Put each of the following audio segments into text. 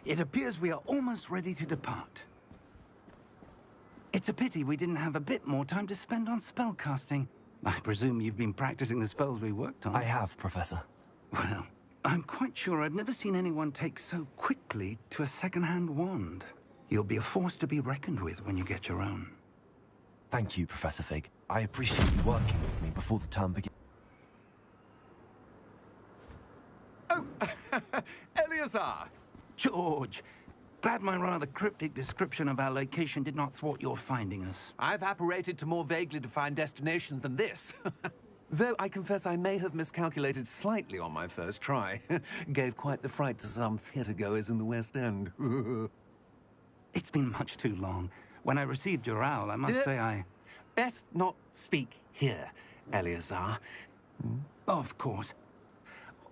It appears we are almost ready to depart. It's a pity we didn't have a bit more time to spend on spellcasting. I presume you've been practicing the spells we worked on. I have, Professor. Well, I'm quite sure I've never seen anyone take so quickly to a second-hand wand. You'll be a force to be reckoned with when you get your own. Thank you, Professor Fig. I appreciate you working with me before the term begins. Oh, Eleazar! George, glad my rather cryptic description of our location did not thwart your finding us. I've apparated to more vaguely defined destinations than this. Though I confess I may have miscalculated slightly on my first try. Gave quite the fright to some theatre-goers in the West End. It's been much too long. When I received your owl, I must say I... Best not speak here, Eleazar. Of course.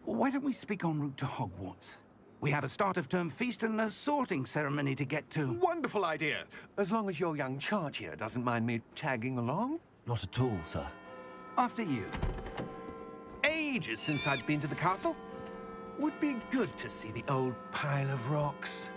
Why don't we speak en route to Hogwarts? We have a start-of-term feast and a sorting ceremony to get to. Wonderful idea! As long as your young charge here doesn't mind me tagging along. Not at all, sir. After you. Ages since I'd been to the castle. Would be good to see the old pile of rocks.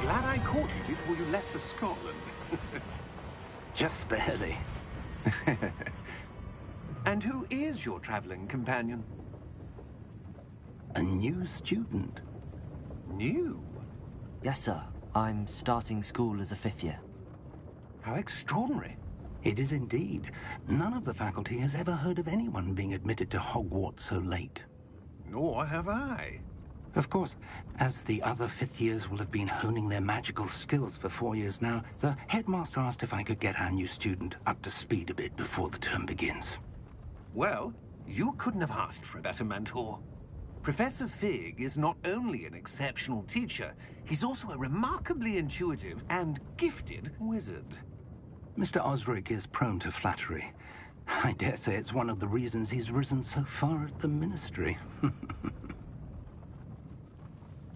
Glad I caught you before you left for Scotland. Just barely. And who is your traveling companion? A new student. New? Yes, sir. I'm starting school as a 5th year. How extraordinary. It is indeed. None of the faculty has ever heard of anyone being admitted to Hogwarts so late. Nor have I. Of course, as the other 5th years will have been honing their magical skills for 4 years now, the headmaster asked if I could get our new student up to speed a bit before the term begins. Well, you couldn't have asked for a better mentor. Professor Fig is not only an exceptional teacher, he's also a remarkably intuitive and gifted wizard. Mr. Osric is prone to flattery. I dare say it's one of the reasons he's risen so far at the Ministry.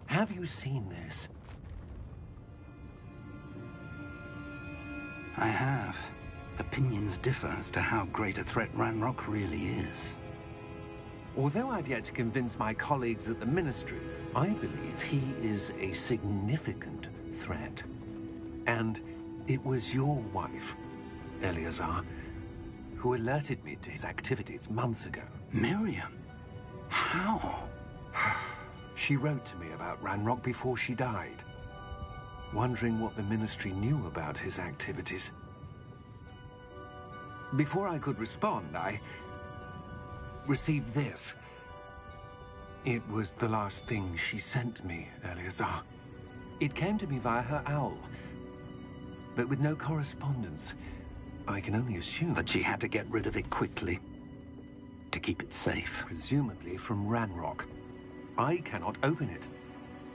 Have you seen this? I have. Opinions differ as to how great a threat Ranrock really is. Although I've yet to convince my colleagues at the Ministry, I believe he is a significant threat. And it was your wife, Eleazar, who alerted me to his activities months ago. Miriam? How? She wrote to me about Ranrock before she died, wondering what the Ministry knew about his activities. Before I could respond, I received this. It was the last thing she sent me, Eleazar. It came to me via her owl, but with no correspondence. I can only assume That she had to get rid of it quickly, to keep it safe. presumably from Ranrock. I cannot open it.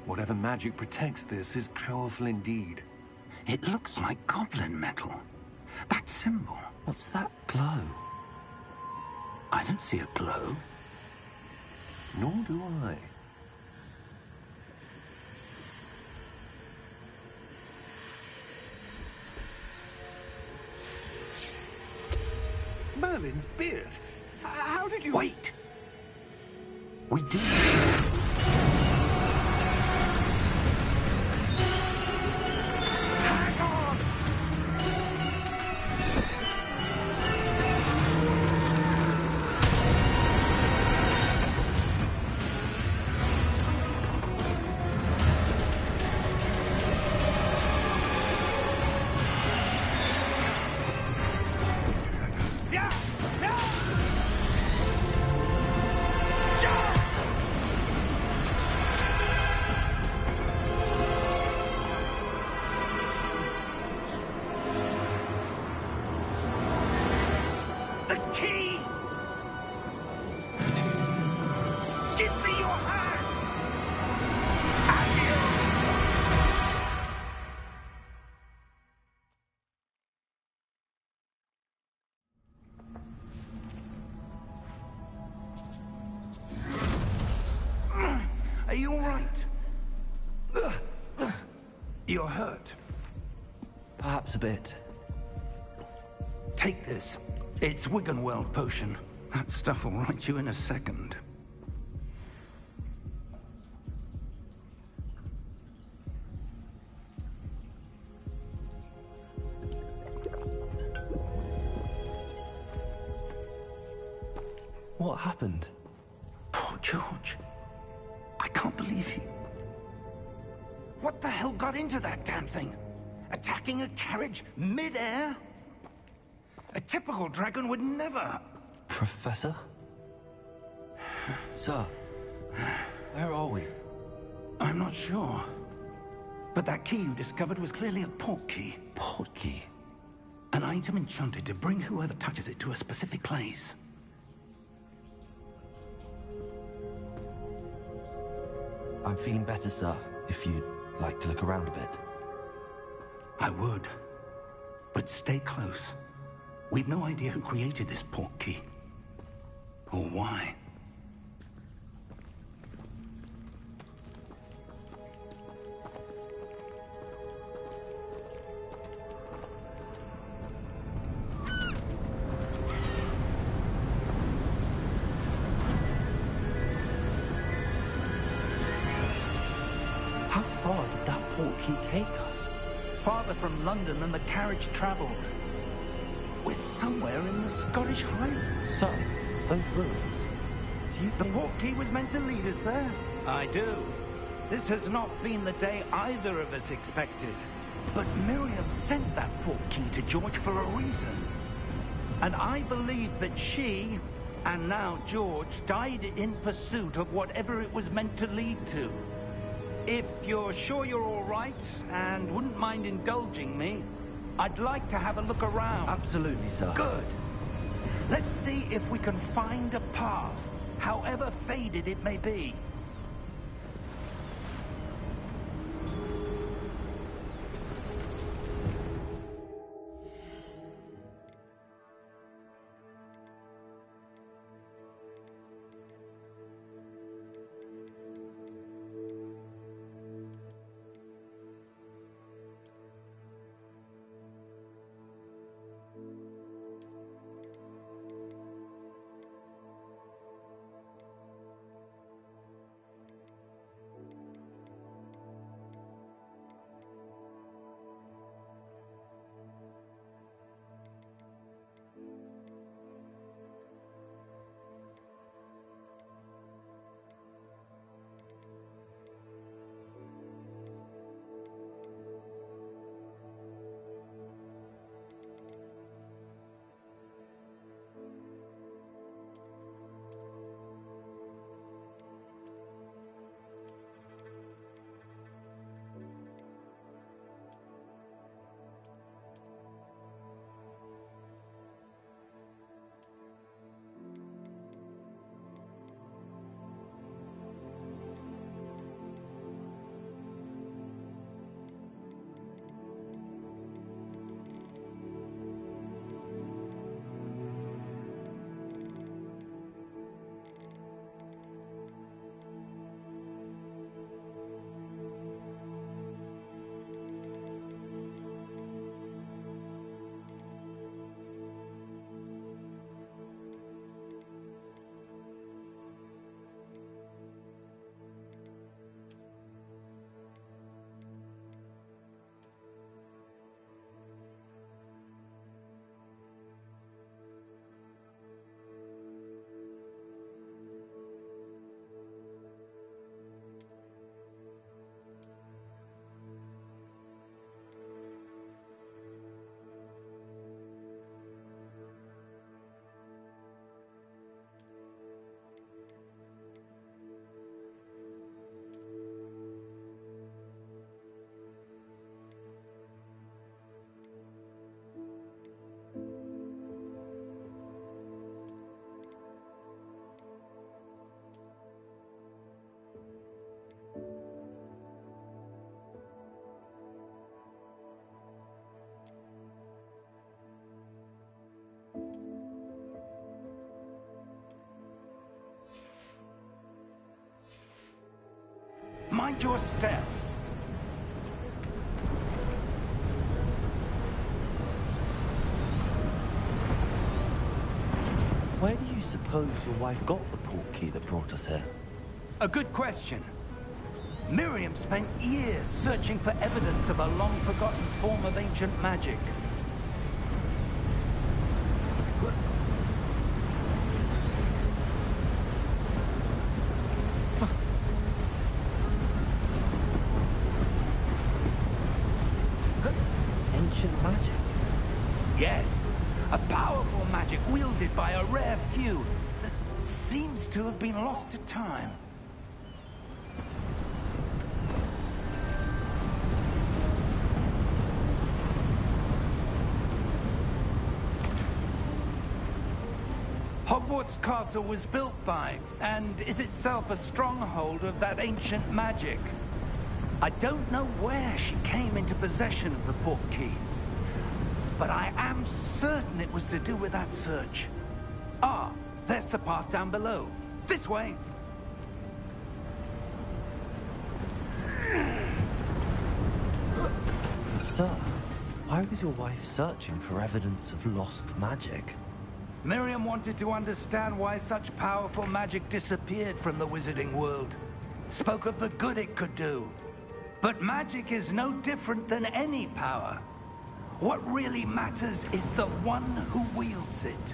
Whatever magic protects this is powerful indeed. It looks like goblin metal. That symbol. What's that glow? I don't see a glow. Nor do I. Merlin's beard. How did you... Wait! We do. Hang on! you all right? You're hurt. Perhaps a bit. Take this. It's Wiggenweld potion. That stuff will right you in a second. What happened? Poor George. I can't believe he... What the hell got into that damn thing? Attacking a carriage mid-air? A typical dragon would never... Professor? Sir, where are we? I'm not sure. But that key you discovered was clearly a port key. Port key? An item enchanted to bring whoever touches it to a specific place. I'm feeling better, sir, if you'd like to look around a bit. I would. But stay close. We've no idea who created this port key. Or why. How far did that port key take us? Farther from London than the carriage traveled. We're somewhere in the Scottish Highlands. Sir, those ruins. Do you The think... port key was meant to lead us there. I do. This has not been the day either of us expected. But Miriam sent that port key to George for a reason. And I believe that she, and now George, died in pursuit of whatever it was meant to lead to. If you're sure you're all right, and wouldn't mind indulging me, I'd like to have a look around. Absolutely, sir. Good. Let's see if we can find a path, however faded it may be. Mind your step. Where do you suppose your wife got the portkey that brought us here? A good question. Miriam spent years searching for evidence of a long-forgotten form of ancient magic. Ancient magic? Yes, a powerful magic wielded by a rare few that seems to have been lost to time. Hogwarts Castle was built by, and is itself a stronghold of that ancient magic. I don't know where she came into possession of the portkey, but I am certain it was to do with that search. Ah, there's the path down below. This way. Sir, why was your wife searching for evidence of lost magic? Miriam wanted to understand why such powerful magic disappeared from the wizarding world. Spoke of the good it could do. But magic is no different than any power. What really matters is the one who wields it.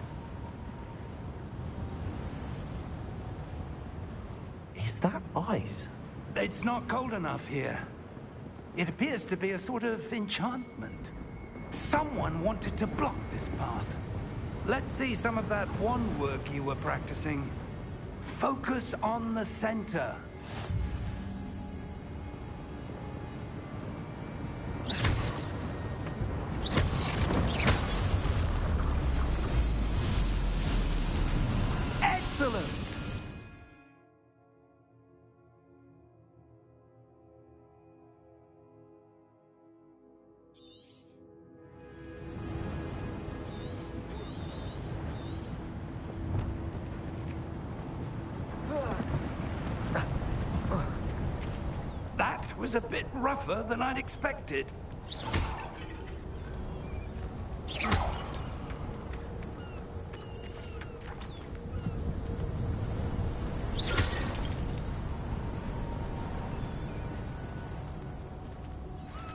Is that ice? It's not cold enough here. It appears to be a sort of enchantment. Someone wanted to block this path. Let's see some of that wand work you were practicing. Focus on the center. Excellent! That was a bit rougher than I'd expected.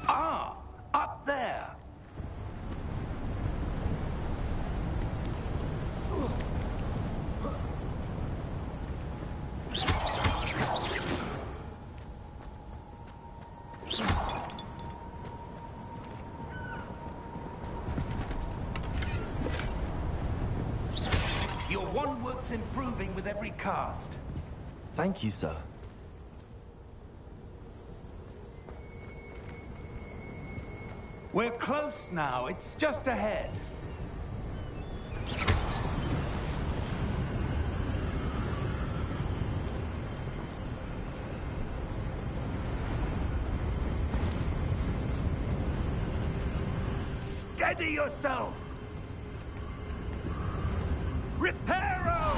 Ah, up there. Your wand work's improving with every cast. Thank you, sir. We're close now. It's just ahead. Steady yourself! Reparo!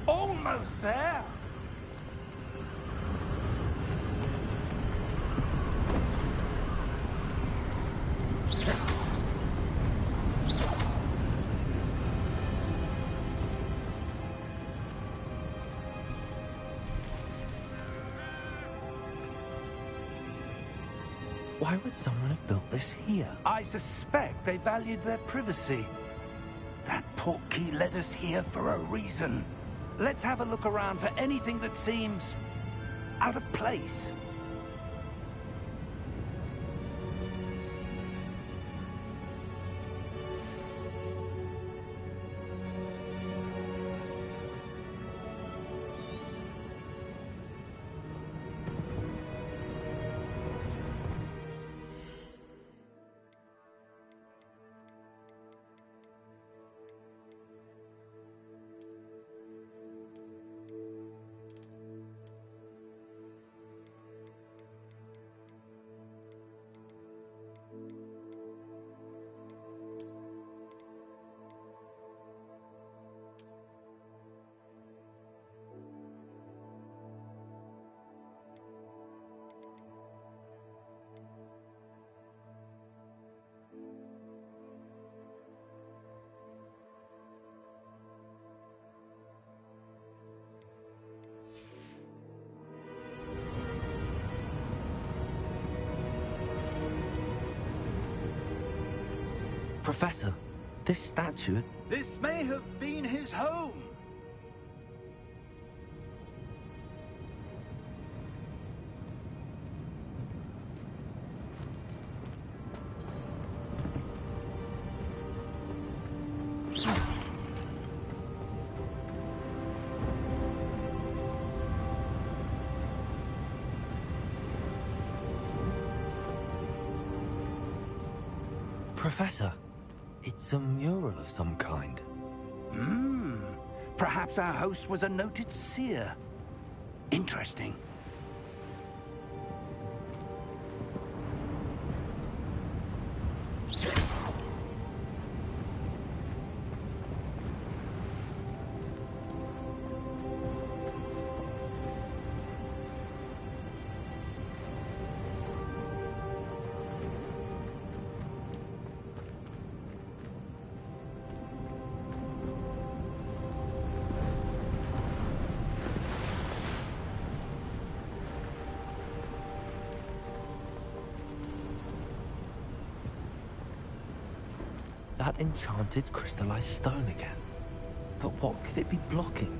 Almost there! Why would someone have built this here? I suspect they valued their privacy. That portkey led us here for a reason. Let's have a look around for anything that seems out of place. Professor, this statue... This may have been his home. Professor, it's a mural of some kind. Perhaps our host was a noted seer. Interesting. That enchanted crystallized stone again. But what could it be blocking?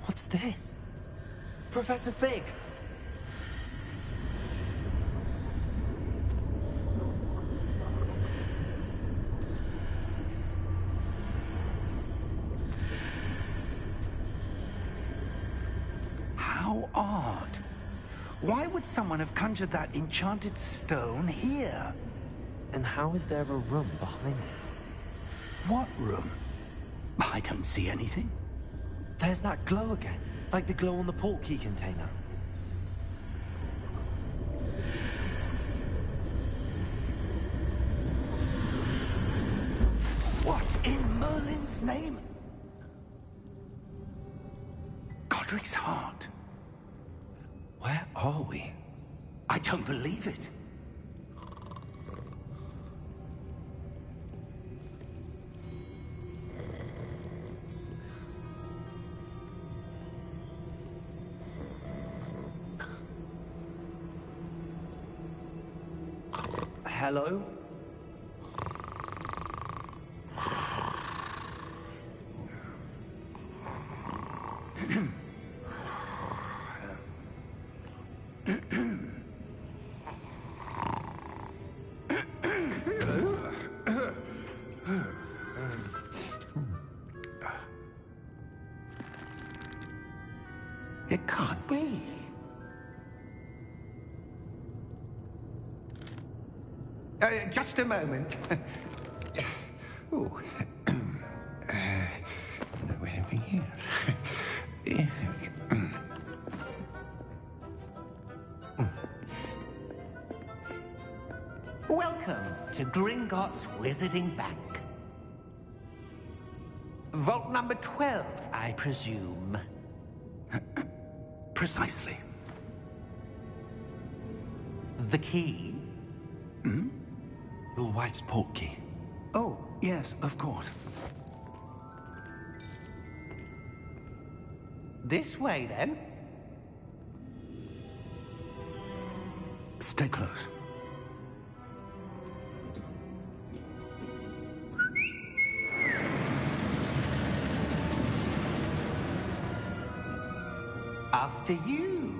What's this? Professor Fig! How odd. Why would someone have conjured that enchanted stone here? And how is there a room behind it? What room? I don't see anything. There's that glow again, like the glow on the portkey container. What in Merlin's name? Godric's heart. Where are we? I don't believe it. Hello? It can't be. Just a moment. Oh. Where are we here? Welcome to Gringotts Wizarding Bank. Vault number 12, I presume. Precisely. The key? Your wife's portkey. Oh, yes, of course. This way, then. Stay close. After you.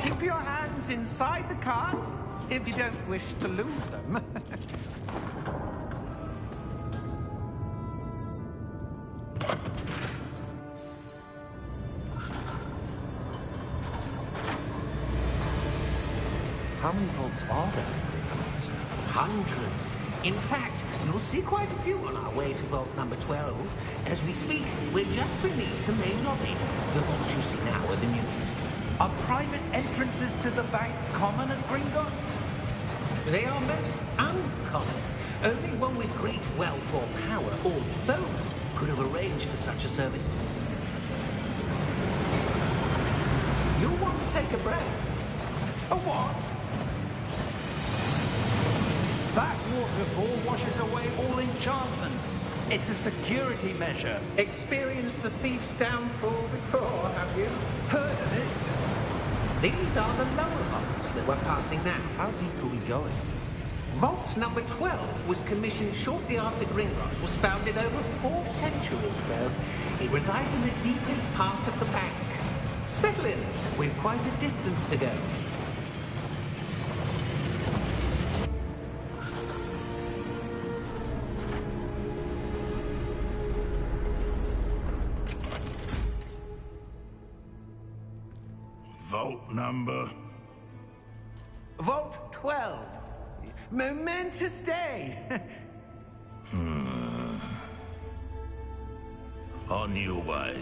Keep your hands inside the cart if you don't wish to lose them. How many vaults are there in Hogwarts? Hundreds. In fact, you'll see quite a few on our way to Vault number 12. As we speak, we're just beneath the main lobby. The vaults you see now are the newest. Are private entrances to the bank common at Gringotts? They are most uncommon. Only one with great wealth or power, or both, could have arranged for such a service. You'll want to take a breath. A what? That waterfall washes away all enchantments. It's a security measure. Experienced the thief's downfall before, have you? Heard of it? These are the lower vaults that we're passing now. How deep are we going? Vault number 12 was commissioned shortly after Gringotts was founded over 4 centuries ago. It resides in the deepest part of the bank. Settle in. We've quite a distance to go. Vault number? Vault 12. Momentous day. On your way.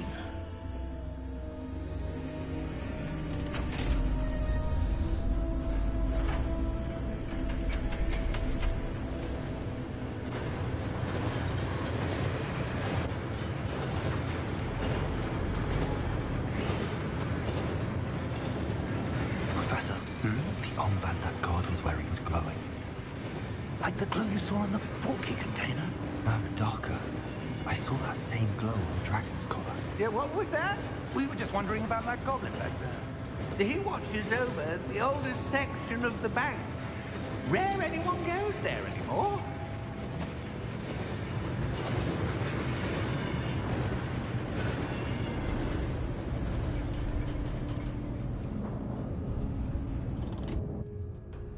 Professor, the armband that guard was wearing was glowing. Like the glow you saw on the porky container? No, darker. I saw that same glow on the dragon's collar. Yeah, what was that? We were just wondering about that goblin back there. He watches over the oldest section of the bank. Rare anyone goes there anymore.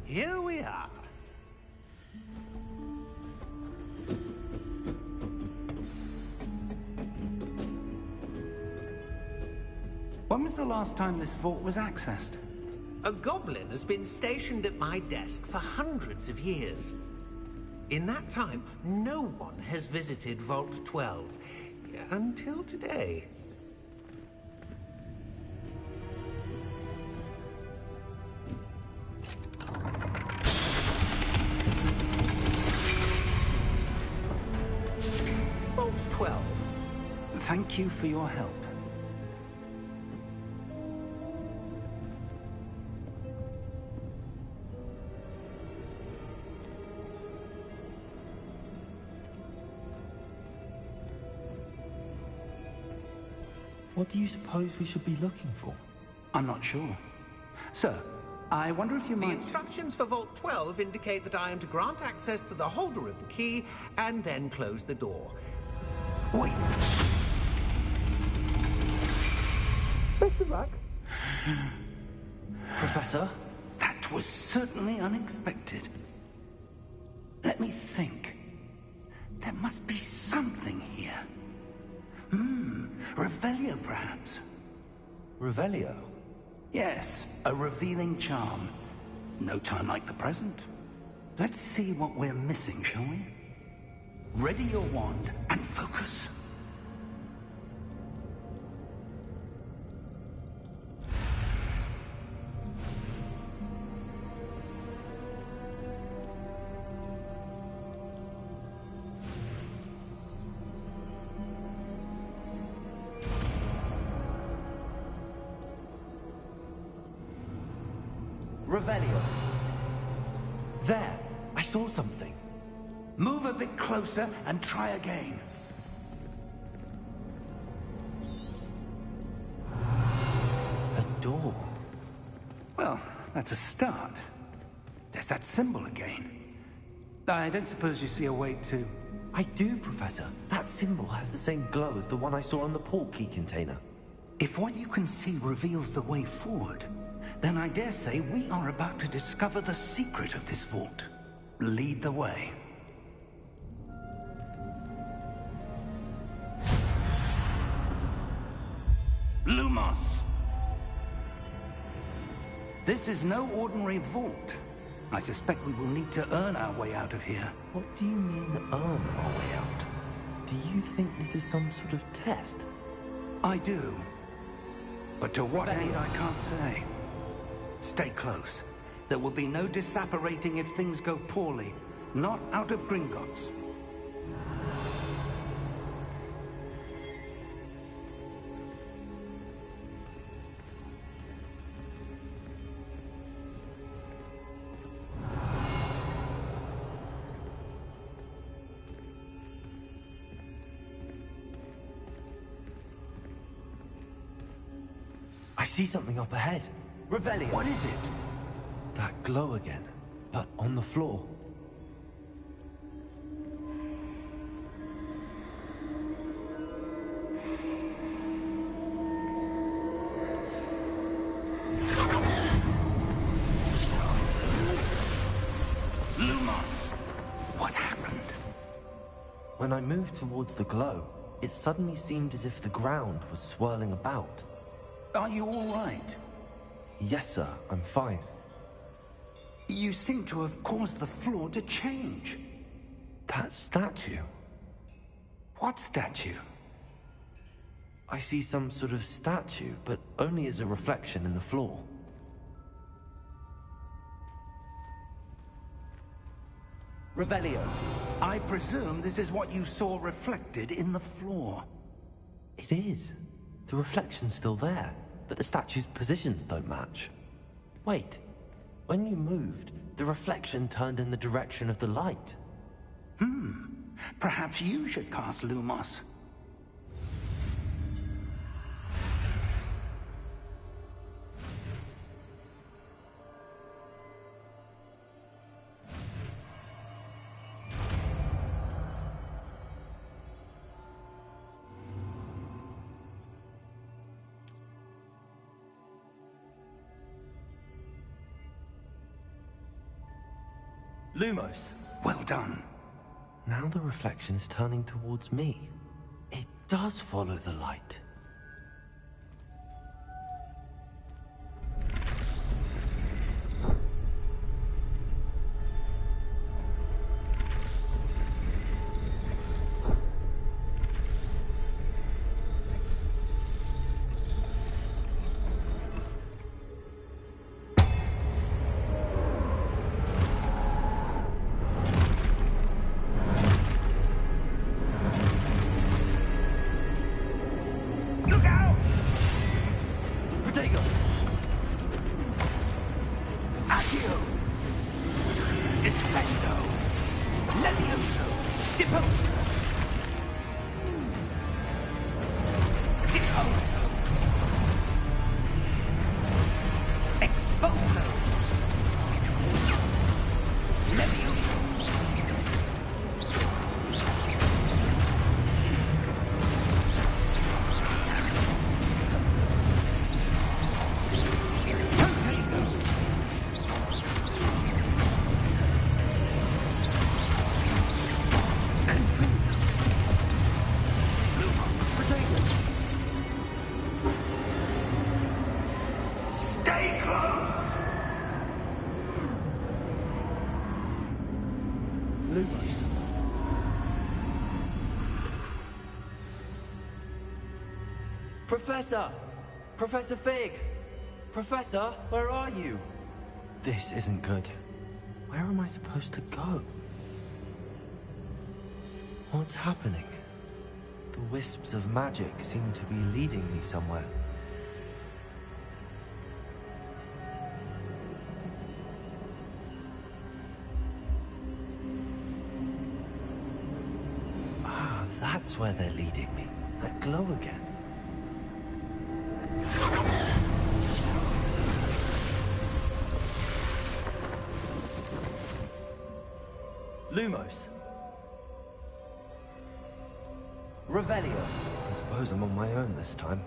Here we are. When was the last time this vault was accessed? A goblin has been stationed at my desk for hundreds of years. In that time, no one has visited Vault 12. Until today. Vault 12. Thank you for your help. What do you suppose we should be looking for? I'm not sure. Sir, I wonder if you The might... instructions for Vault 12 indicate that I am to grant access to the holder of the key and then close the door. Wait! Best of luck. Professor? That was certainly unexpected. Let me think. There must be something here. Revelio, perhaps? Revelio? Yes, a revealing charm. No time like the present. Let's see what we're missing, shall we? Ready your wand and focus. Revelio. There, I saw something. Move a bit closer and try again. A door. Well, that's a start. There's that symbol again. I don't suppose you see a way to... I do, Professor. That symbol has the same glow as the one I saw on the port key container. If what you can see reveals the way forward, then I dare say we are about to discover the secret of this vault. Lead the way. Lumos! This is no ordinary vault. I suspect we will need to earn our way out of here. What do you mean, earn our way out? Do you think this is some sort of test? I do. But to what end, I can't say. Stay close. There will be no disapparating if things go poorly. Not out of Gringotts. I see something up ahead. Revelio. What is it? That glow again, but on the floor. Lumos! What happened? When I moved towards the glow, it suddenly seemed as if the ground was swirling about. Are you all right? Yes, sir, I'm fine. You seem to have caused the floor to change. That statue. What statue? I see some sort of statue, but only as a reflection in the floor. Revelio, I presume this is what you saw reflected in the floor. It is. The reflection's still there, but the statue's positions don't match. Wait. When you moved, the reflection turned in the direction of the light. Perhaps you should cast Lumos. Lumos! Well done. Now the reflection is turning towards me. It does follow the light. Professor! Professor Fig! Professor, where are you? This isn't good. Where am I supposed to go? What's happening? The wisps of magic seem to be leading me somewhere. Ah, that's where they're leading me. That glow again. Lumos. Revelio. I suppose I'm on my own this time.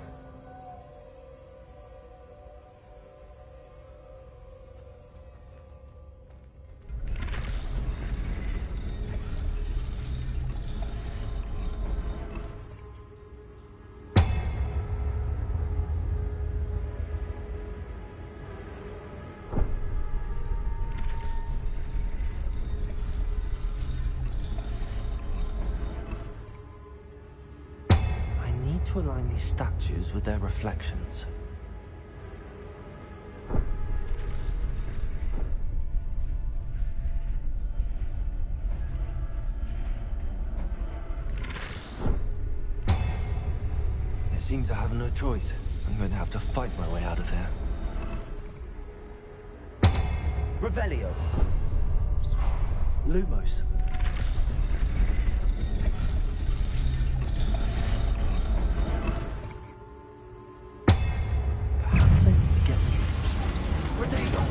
to align these statues with their reflections. It seems I have no choice. I'm going to have to fight my way out of here. Revelio. Lumos. Perhaps I need to get... Rodrigo!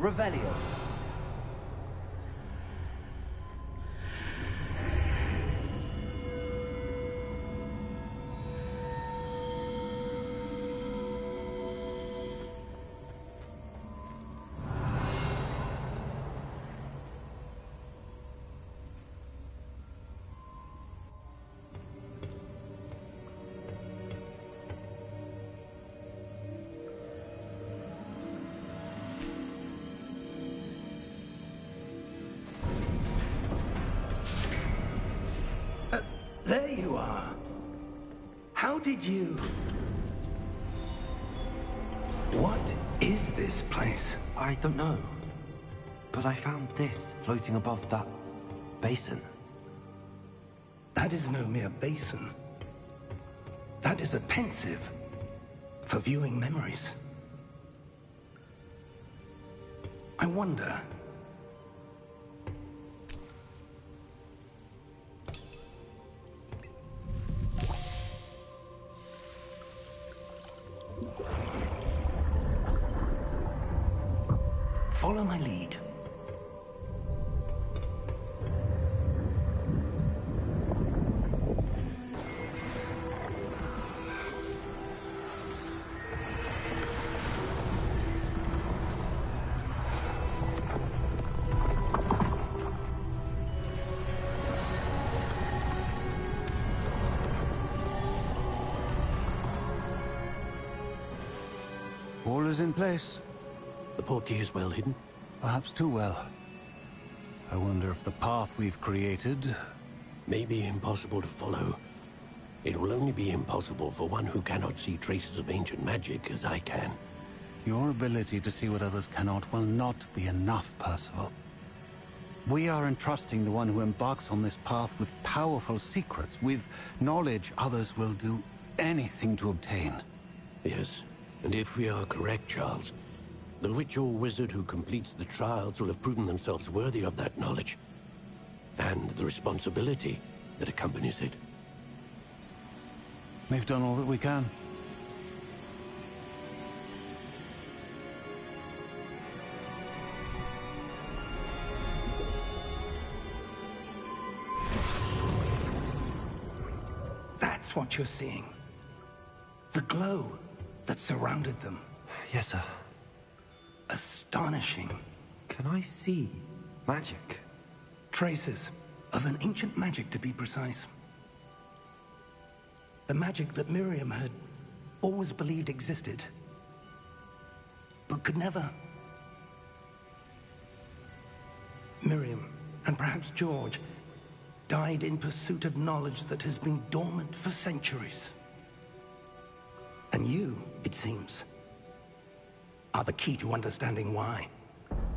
Revelio. There you are. How did you... What is this place? I don't know. But I found this floating above that basin. That is no mere basin. That is a pensive for viewing memories. I wonder... Follow my lead. All is in place. The portkey is well hidden. Perhaps too well. I wonder if the path we've created... May be impossible to follow. It will only be impossible for one who cannot see traces of ancient magic as I can. Your ability to see what others cannot will not be enough, Percival. We are entrusting the one who embarks on this path with powerful secrets, with knowledge others will do anything to obtain. Yes, and if we are correct, Charles, the witch or wizard who completes the trials will have proven themselves worthy of that knowledge, and the responsibility that accompanies it. We've done all that we can. That's what you're seeing. The glow that surrounded them. Yes, sir. Astonishing. Can I see magic? Traces of an ancient magic, to be precise. The magic that Miriam had always believed existed, but could never. Miriam, and perhaps George, died in pursuit of knowledge that has been dormant for centuries. And you, it seems, are the key to understanding why.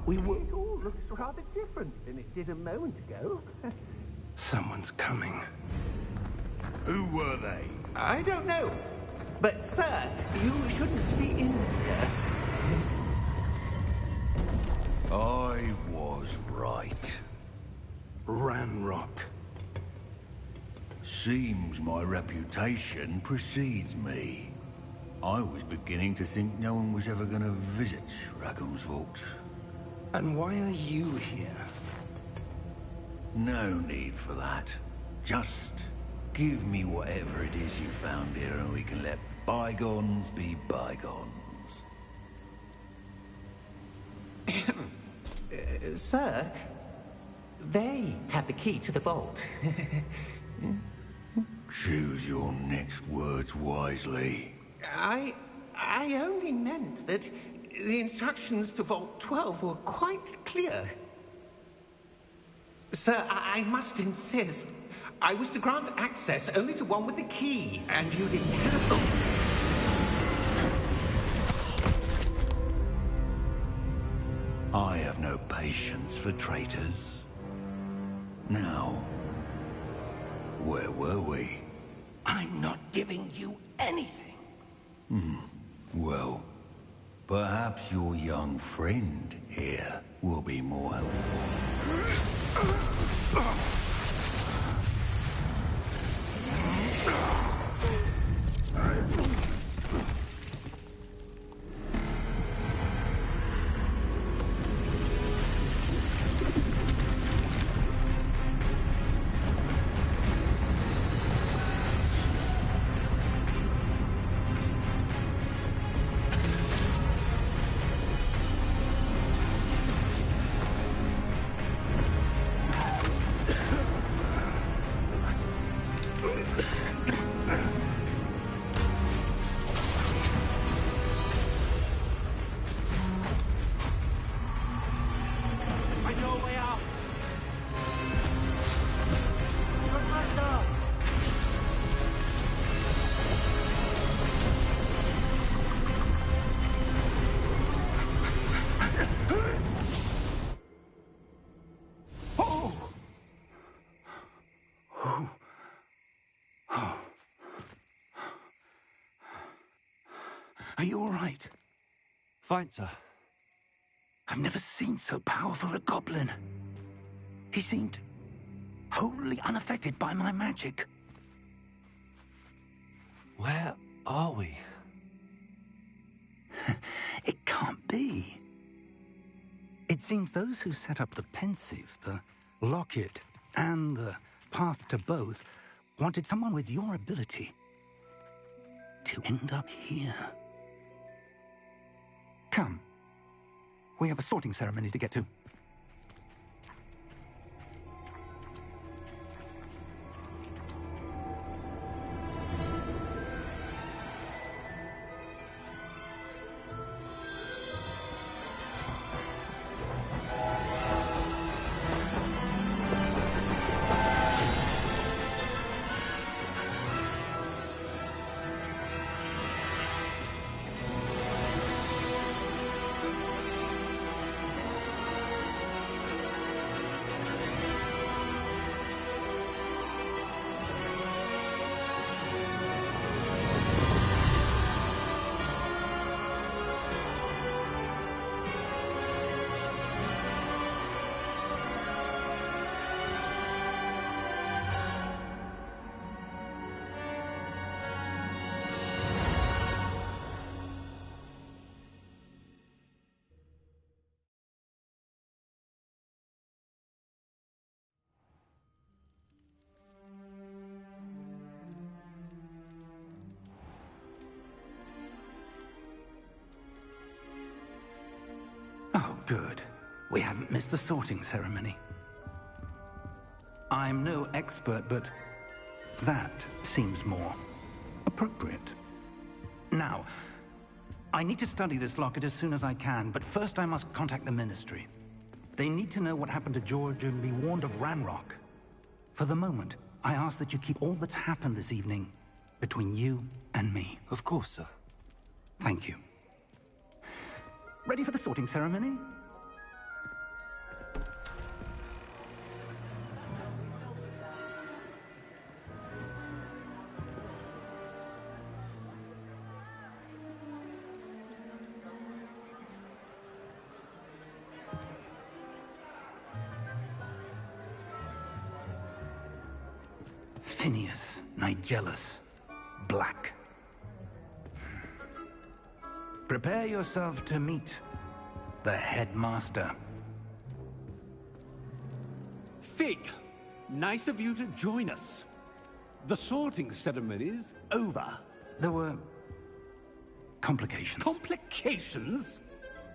We were... It all looks rather different than it did a moment ago. Someone's coming. Who were they? I don't know. But, sir, you shouldn't be in here. I was right. Ranrock. Seems my reputation precedes me. I was beginning to think no one was ever going to visit Rackham's vault. And why are you here? No need for that. Just give me whatever it is you found here and we can let bygones be bygones. Sir, they had the key to the vault. Choose your next words wisely. I only meant that the instructions to Vault 12 were quite clear. Sir, I must insist. I was to grant access only to one with the key, and you didn't have it. I have no patience for traitors. Now, where were we? I'm not giving you anything. Well, perhaps your young friend here will be more helpful. Are you all right? Fine, sir. I've never seen so powerful a goblin. He seemed wholly unaffected by my magic. Where are we? It can't be. It seems those who set up the pensive, the locket, and the path to both wanted someone with your ability to end up here. Come. We have a sorting ceremony to get to. Oh, good. We haven't missed the sorting ceremony. I'm no expert, but that seems more appropriate. Now, I need to study this locket as soon as I can, but first I must contact the Ministry. They need to know what happened to George and be warned of Ranrock. For the moment, I ask that you keep all that's happened this evening between you and me. Of course, sir. Thank you. Ready for the sorting ceremony? Phineas, Nigellus, Black. Prepare yourself to meet the headmaster. Fig, nice of you to join us. The sorting ceremony's over. There were complications. Complications?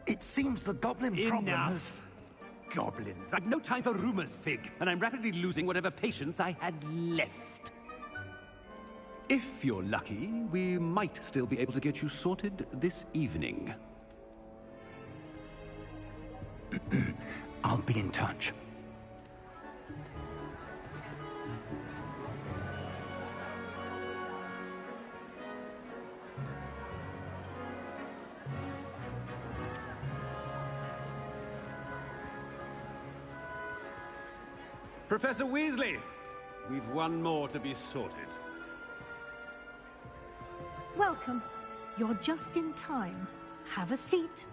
It seems the goblin problem has... Enough! Goblins. I've no time for rumors, Fig, and I'm rapidly losing whatever patience I had left. If you're lucky, we might still be able to get you sorted this evening. I'll be in touch. Professor Weasley, we've one more to be sorted. Welcome. You're just in time. Have a seat.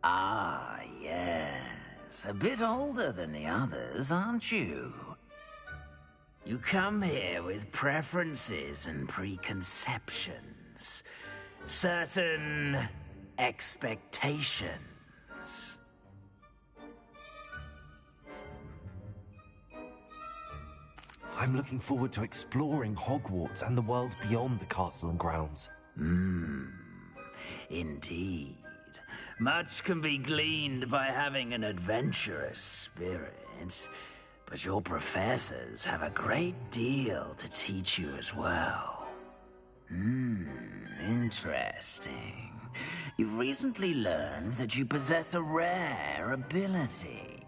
Ah, yes. A bit older than the others, aren't you? You come here with preferences and preconceptions. Certain expectations. I'm looking forward to exploring Hogwarts and the world beyond the castle and grounds. Indeed. Much can be gleaned by having an adventurous spirit, but your professors have a great deal to teach you as well. Interesting. You've recently learned that you possess a rare ability.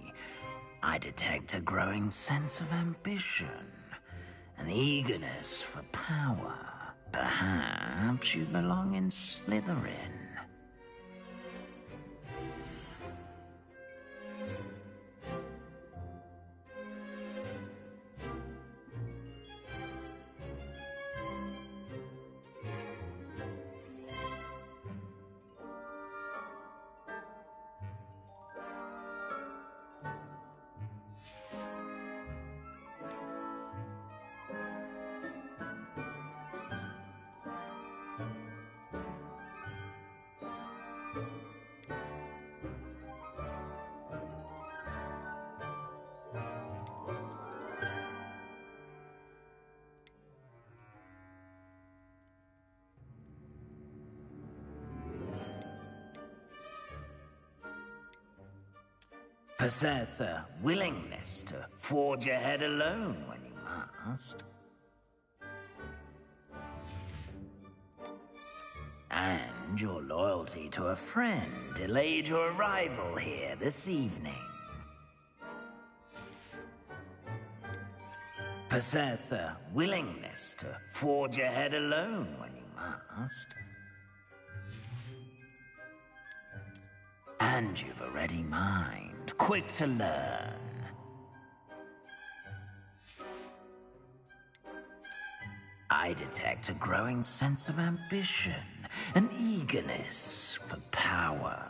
I detect a growing sense of ambition, an eagerness for power. Perhaps you belong in Slytherin. Possess a willingness to forge ahead alone when you must. And your loyalty to a friend delayed your arrival here this evening. Possess a willingness to forge ahead alone when you must. And you've a ready mind, quick to learn. I detect a growing sense of ambition, an eagerness for power.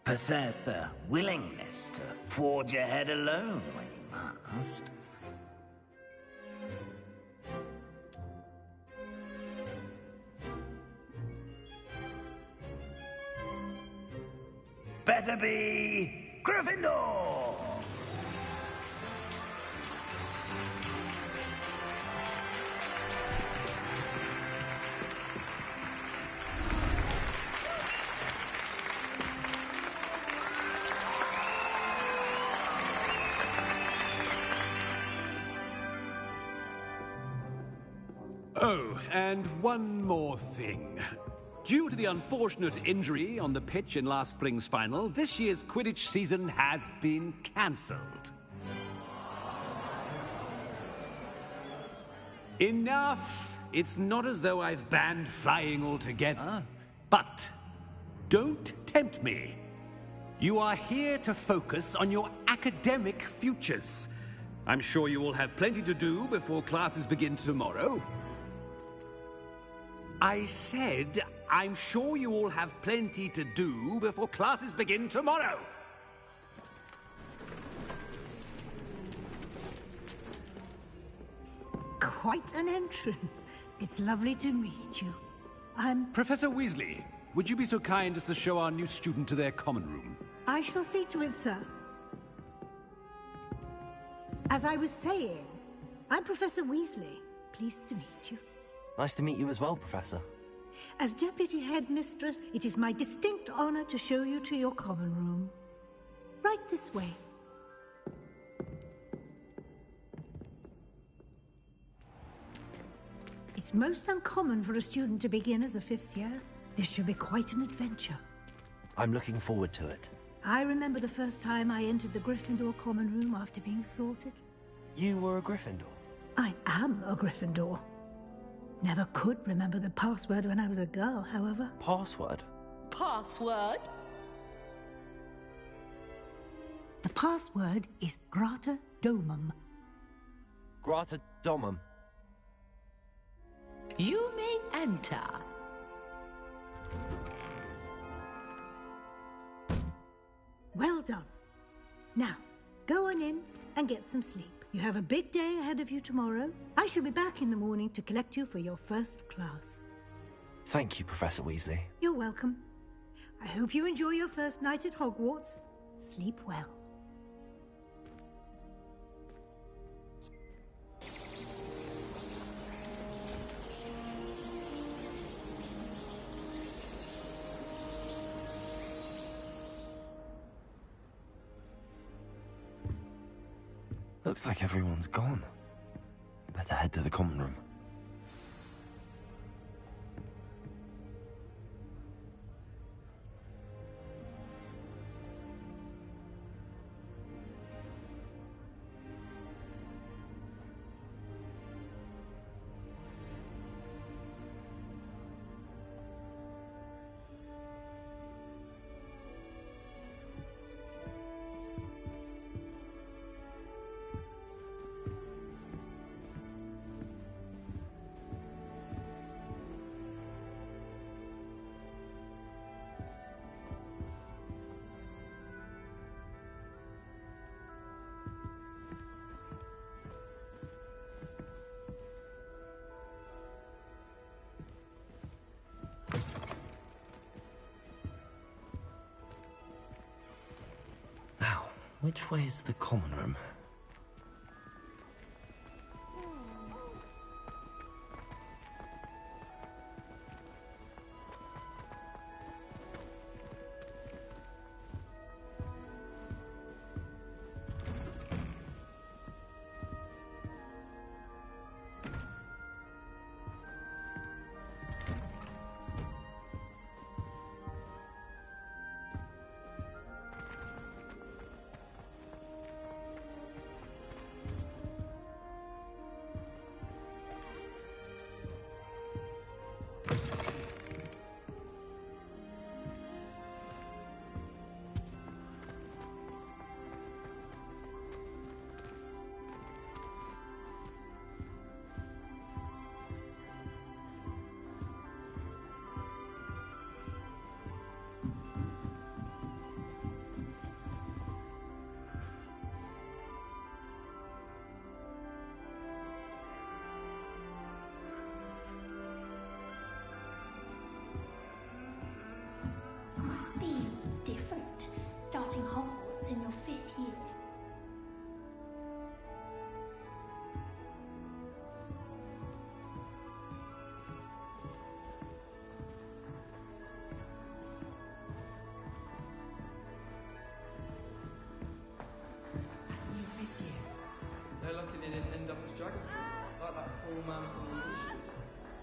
Possess a willingness to forge ahead alone when you must. better be Gryffindor! Oh, and one more thing. Due to the unfortunate injury on the pitch in last spring's final, this year's Quidditch season has been cancelled. Enough! It's not as though I've banned flying altogether. But don't tempt me. You are here to focus on your academic futures. I'm sure you all have plenty to do before classes begin tomorrow. I said, I'm sure you all have plenty to do before classes begin tomorrow. Quite an entrance. It's lovely to meet you. I'm... Professor Weasley, would you be so kind as to show our new student to their common room? I shall see to it, sir. As I was saying, I'm Professor Weasley. Pleased to meet you. Nice to meet you as well, Professor. As Deputy Headmistress, it is my distinct honor to show you to your common room. Right this way. It's most uncommon for a student to begin as a fifth year. This should be quite an adventure. I'm looking forward to it. I remember the first time I entered the Gryffindor common room after being sorted. You were a Gryffindor? I am a Gryffindor. Never could remember the password when I was a girl, however. Password? Password? The password is Grata Domum. Grata Domum. You may enter. Well done. Now, go on in and get some sleep. You have a big day ahead of you tomorrow. I shall be back in the morning to collect you for your first class. Thank you, Professor Weasley. You're welcome. I hope you enjoy your first night at Hogwarts. Sleep well. Looks like everyone's gone. Better head to the common room. Which way is the common room?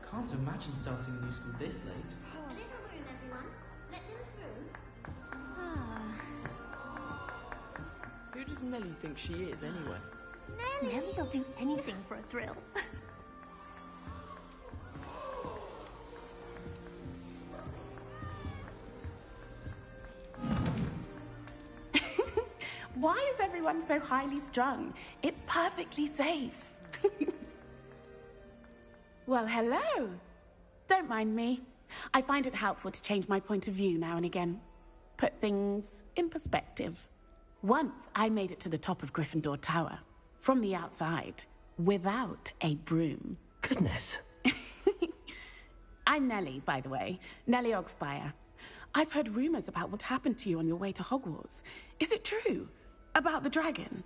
Can't imagine starting a new school this late. A little room, everyone. Let them through. Who does Nellie think she is, anyway? Nellie will do anything for a thrill. Why is everyone so highly strung? It's perfectly safe. Well, hello. Don't mind me. I find it helpful to change my point of view now and again. Put things in perspective. Once I made it to the top of Gryffindor Tower, from the outside, without a broom. Goodness. I'm Nellie, by the way. Nellie Ogspire. I've heard rumors about what happened to you on your way to Hogwarts. Is it true? About the dragon?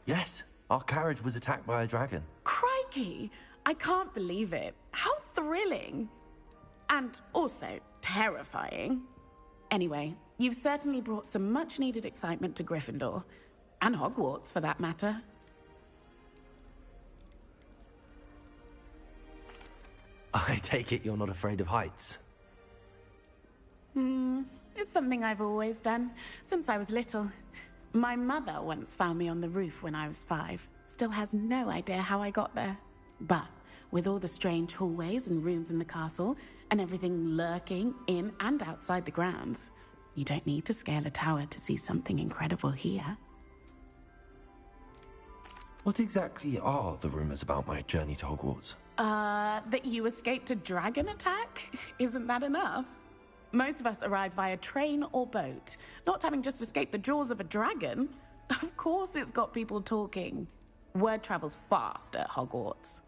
Yes, our carriage was attacked by a dragon. Crikey! I can't believe it. How thrilling! And also terrifying. Anyway, you've certainly brought some much-needed excitement to Gryffindor. And Hogwarts, for that matter. I take it you're not afraid of heights. It's something I've always done, since I was little. My mother once found me on the roof when I was 5. Still has no idea how I got there. But with all the strange hallways and rooms in the castle, and everything lurking in and outside the grounds, you don't need to scale a tower to see something incredible here. What exactly are the rumors about my journey to Hogwarts? That you escaped a dragon attack? Isn't that enough? Most of us arrive via train or boat, not having just escaped the jaws of a dragon. Of course it's got people talking. Word travels fast at Hogwarts.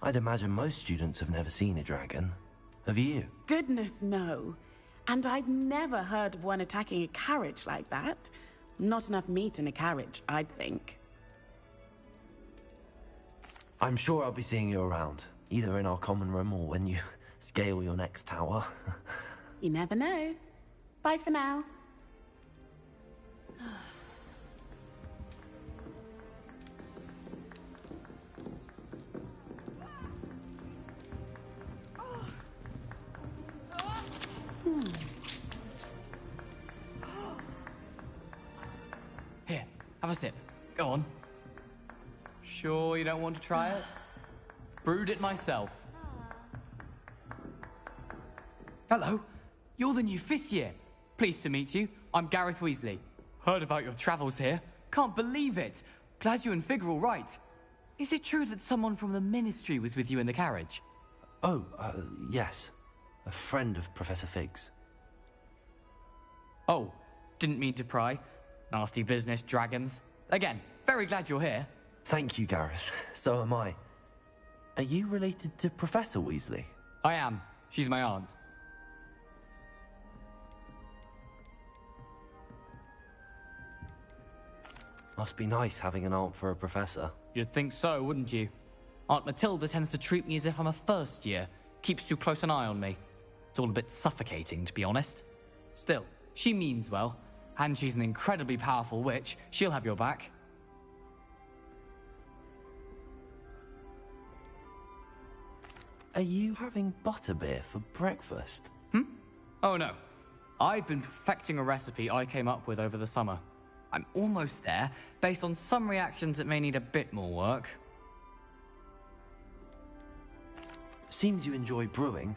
I'd imagine most students have never seen a dragon. Have you? Goodness, no. And I've never heard of one attacking a carriage like that. Not enough meat in a carriage, I'd think. I'm sure I'll be seeing you around, either in our common room or when you scale your next tower. You never know. Bye for now. Here, have a sip. Go on. Sure you don't want to try it? Brewed it myself. Hello, you're the new 5th year. Pleased to meet you. I'm Gareth Weasley. Heard about your travels here. Can't believe it. Glad you and Fig are all right. Is it true that someone from the Ministry was with you in the carriage? Oh, yes. A friend of Professor Fig's. Oh, didn't mean to pry. Nasty business, dragons. Again, very glad you're here. Thank you, Gareth. So am I. Are you related to Professor Weasley? I am. She's my aunt. Must be nice having an aunt for a professor. You'd think so, wouldn't you? Aunt Matilda tends to treat me as if I'm a first year. Keeps too close an eye on me. It's all a bit suffocating, to be honest. Still, she means well. And she's an incredibly powerful witch. She'll have your back. Are you having butterbeer for breakfast? Oh no. I've been perfecting a recipe I came up with over the summer. I'm almost there, based on some reactions that may need a bit more work. Seems you enjoy brewing.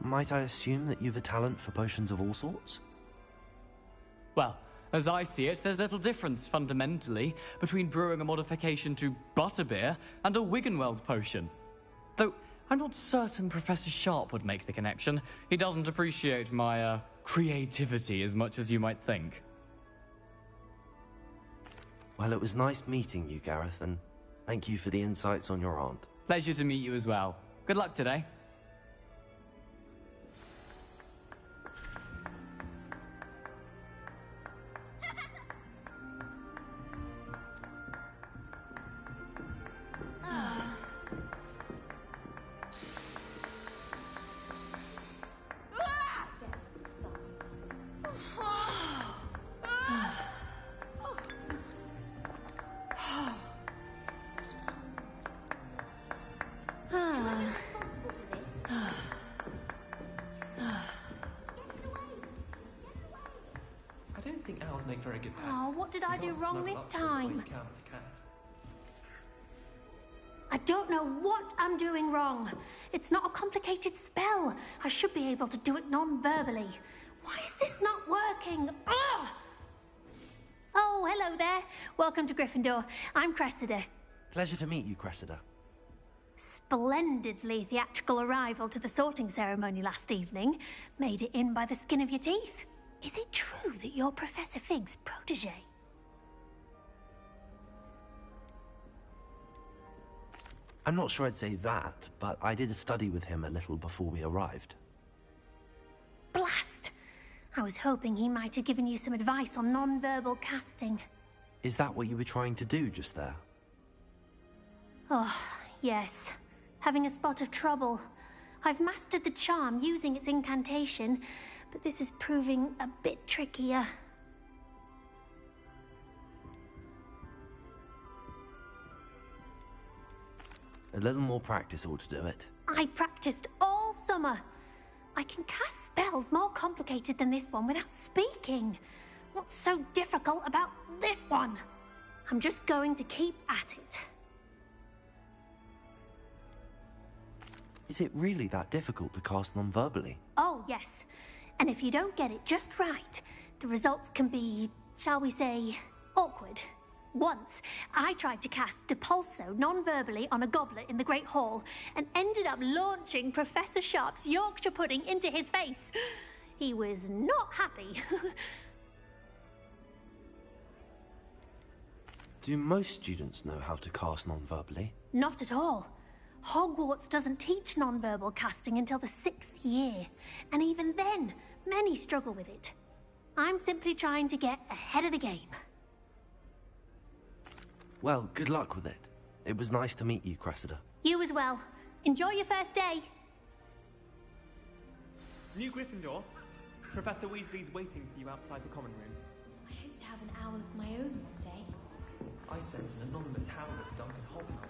Might I assume that you've a talent for potions of all sorts? Well, as I see it, there's little difference, fundamentally, between brewing a modification to butterbeer and a Wiggenweld potion. Though, I'm not certain Professor Sharp would make the connection. He doesn't appreciate my, creativity as much as you might think. Well, it was nice meeting you, Gareth, and thank you for the insights on your aunt. Pleasure to meet you as well. Good luck today. very good pets. Oh, what did I You do can't wrong snuggle this up to them the way time? you can with a cat. I don't know what I'm doing wrong. It's not a complicated spell. I should be able to do it non-verbally. Why is this not working? Ugh! Oh, hello there. Welcome to Gryffindor. I'm Cressida. Pleasure to meet you, Cressida. Splendidly theatrical arrival to the sorting ceremony last evening. Made it in by the skin of your teeth. Is it true that you're Professor Fig's protege? I'm not sure I'd say that, but I did study with him a little before we arrived. Blast! I was hoping he might have given you some advice on non-verbal casting. Is that what you were trying to do just there? Oh, yes. Having a spot of trouble. I've mastered the charm using its incantation, but this is proving a bit trickier. A little more practice ought to do it. I practiced all summer. I can cast spells more complicated than this one without speaking. What's so difficult about this one? I'm just going to keep at it. Is it really that difficult to cast non-verbally? Oh, yes. And if you don't get it just right, the results can be, shall we say, awkward. Once, I tried to cast Depulso non-verbally on a goblet in the Great Hall and ended up launching Professor Sharp's Yorkshire pudding into his face. He was not happy. Do most students know how to cast non-verbally? Not at all. Hogwarts doesn't teach non-verbal casting until the 6th year, and even then, many struggle with it. I'm simply trying to get ahead of the game. Well, good luck with it. It was nice to meet you, Cressida. You as well. Enjoy your first day. New Gryffindor, Professor Weasley's waiting for you outside the common room. I hope to have an owl of my own one day. I sent an anonymous hound at Duncan Hobnob.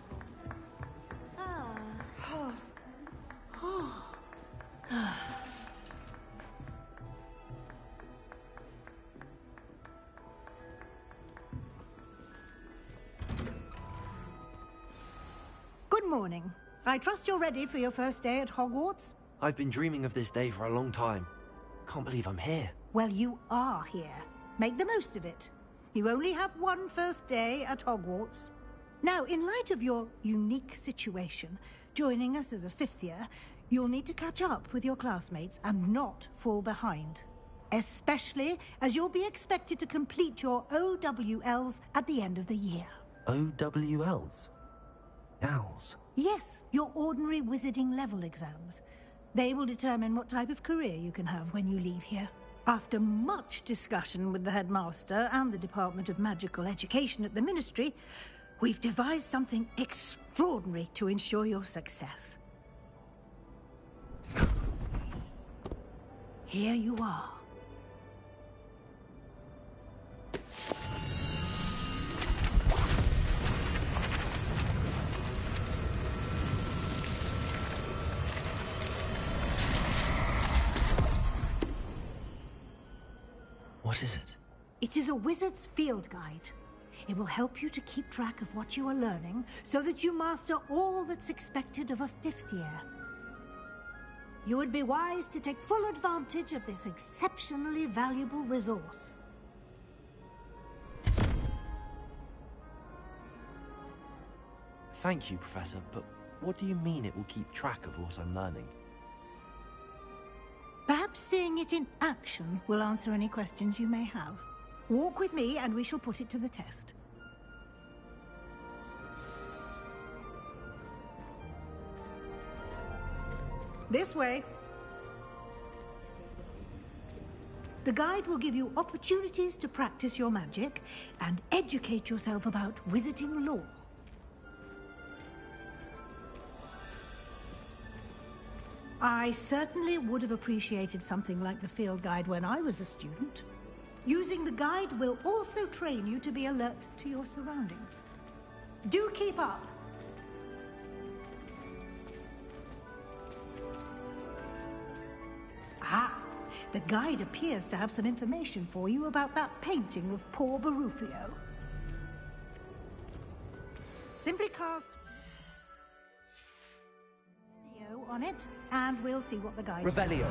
Good morning. I trust you're ready for your first day at Hogwarts? I've been dreaming of this day for a long time. Can't believe I'm here. Well, you are here. Make the most of it. You only have one first day at Hogwarts. Now, in light of your unique situation, joining us as a 5th year, you'll need to catch up with your classmates and not fall behind. Especially as you'll be expected to complete your OWLs at the end of the year. OWLs? Owls? Yes, your ordinary wizarding level exams. They will determine what type of career you can have when you leave here. After much discussion with the headmaster and the Department of Magical Education at the Ministry, we've devised something extraordinary to ensure your success. Here you are. What is it? It is a wizard's field guide. It will help you to keep track of what you are learning so that you master all that's expected of a 5th year. You would be wise to take full advantage of this exceptionally valuable resource. Thank you, Professor, but what do you mean it will keep track of what I'm learning? Perhaps seeing it in action will answer any questions you may have. Walk with me and we shall put it to the test. This way. The guide will give you opportunities to practice your magic and educate yourself about wizarding lore. I certainly would have appreciated something like the field guide when I was a student. Using the guide will also train you to be alert to your surroundings. Do keep up! Ah, The guide appears to have some information for you about that painting of poor Barufio. Simply cast Revelio on it, and we'll see what the guide says. Revelio.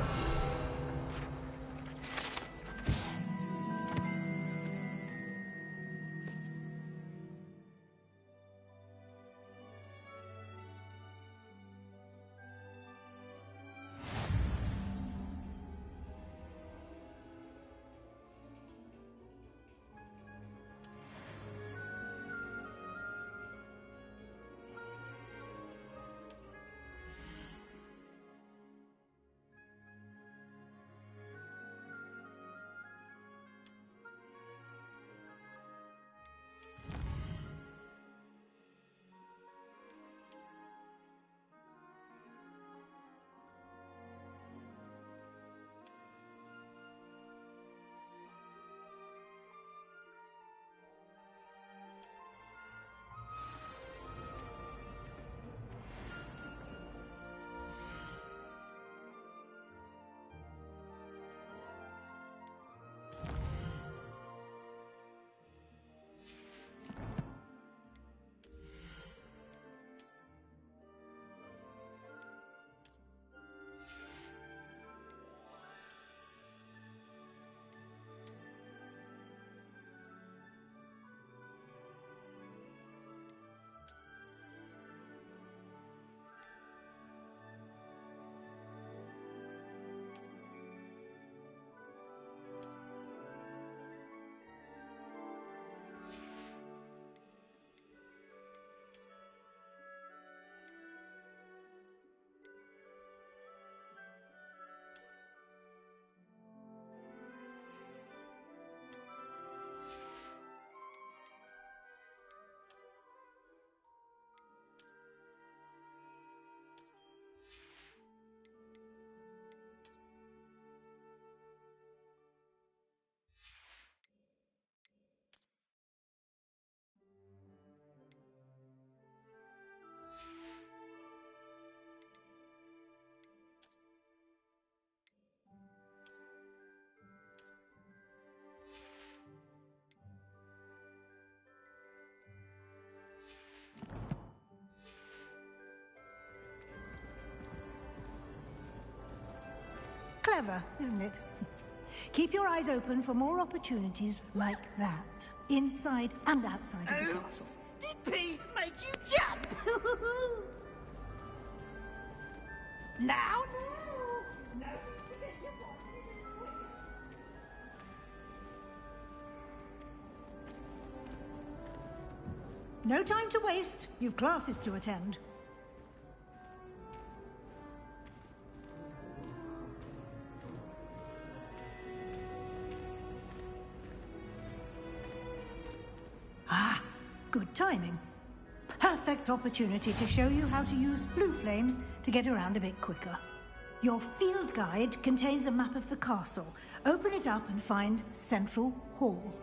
Clever, isn't it? Keep your eyes open for more opportunities like that, inside and outside of the castle. Did Peeves make you jump? Now? No. No time to waste. You've classes to attend. Ah, good timing. Perfect opportunity to show you how to use blue flames to get around a bit quicker. Your field guide contains a map of the castle. Open it up and find Central Hall.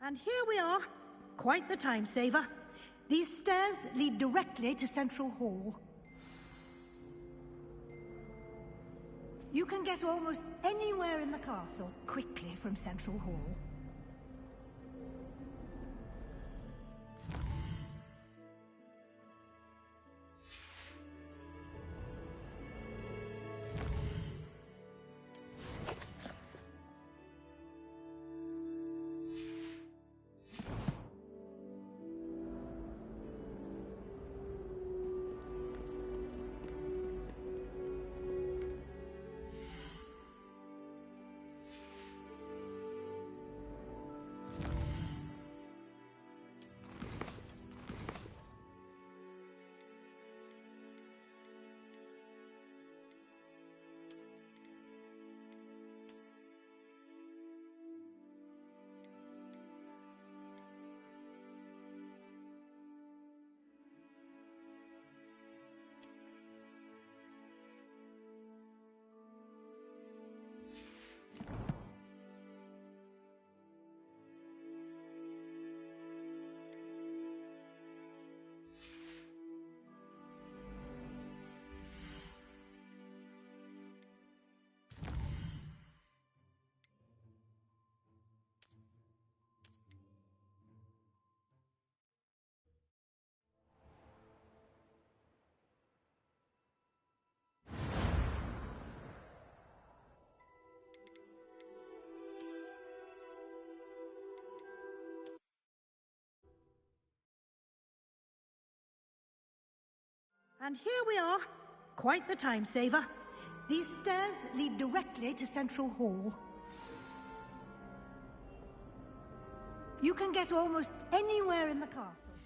And here we are. Quite the time saver. These stairs lead directly to Central Hall. You can get almost anywhere in the castle quickly from Central Hall. And here we are. Quite the time saver. These stairs lead directly to Central Hall. You can get almost anywhere in the castle.